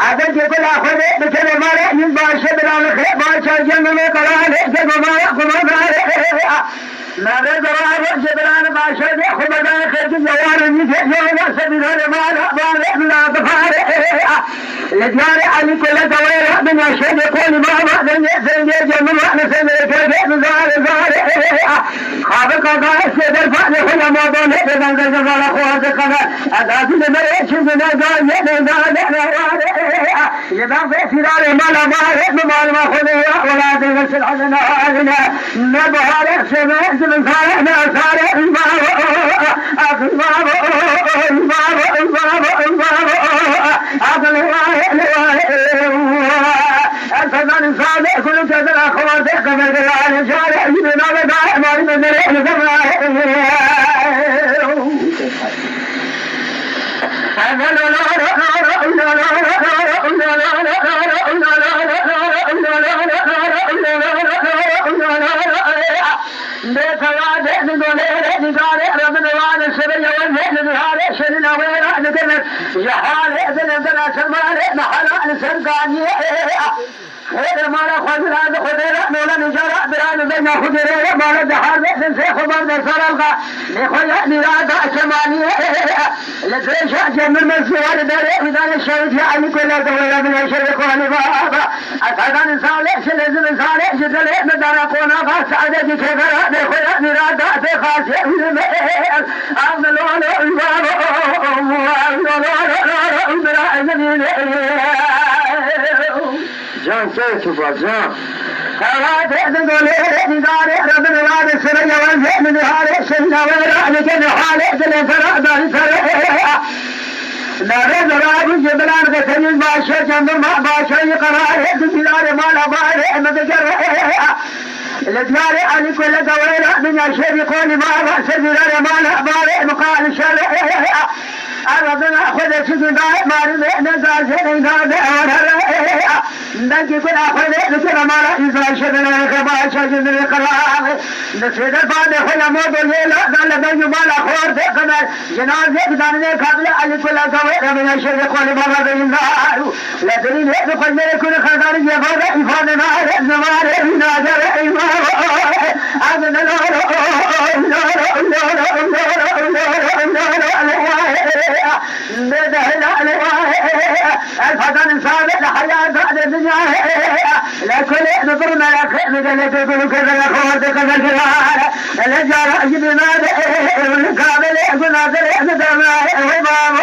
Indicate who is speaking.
Speaker 1: عدد كل أخذ بكل مالك من باشا بلا خير باشا جنة من قرانه جنة مالك ومالك ما بدر جبران باشا يأخذ بدر خير جوار يجوا سبيل مالك مالك لا تفارق لجاري علي كل دوير من الشيء يقول ما بعد يسنج جنة ما نسمع كذب زار خابق قاعد سيدر فاضي خلا ما بون بدن جزال أخوات قدر أداس لمريش من زار يدافع سيران مالا مال ما خذوا ولا تغسل حزنا حزنا نبهار سمعت من صالحنا صالح الفضل صالح كل كذا أخوات قبل الآن شارع من نبض ما من خير ما لا خذ لا خذ مولا نجارة بران بين خذ ما لا جهاد سنسي خبر درسالك لخذ نراد أشمانية لدريش جمل من سوار داره بدان الشريف يعني كل دولة من الشريف ونبابا أتدان صالح سلزم صالح جدله بدان قونا فاسعد جكبرا لخذ نراد أتخاص جان كيف جان هذا تقول نزار ربنا لا نسر يوم من هذا سنة ولا لكن حالة الفرق دار فرق نرد راجل جبلان قتل باشا جنب ما باشا يقرأ تجار ما لا بار مدجر الجار على كل دويرة من الشيء يقول ما رأس الجار ما لا بار مقال الشرع ربنا أخذ شيء ما نزال شيء نجي كل أخذ لكن ما لا نزال شيء كبار شيء القرآن نسيد بعد خلا موت الليل قال بيجي ما لا خور ذكر جنازة بدانه قبل على كل دويرة من الشيء يقول ما لا بينار لا تريد يقول ما يكون خدار يفعل إفعال ما زمان نادر إمام أبدا الفضل صالح لحياة بعد الدنيا لكل نظر ما يخير لك يقول كذا يخوض كذا كذا الجار أجب ماذا والقابل يقول ناظر يقول ما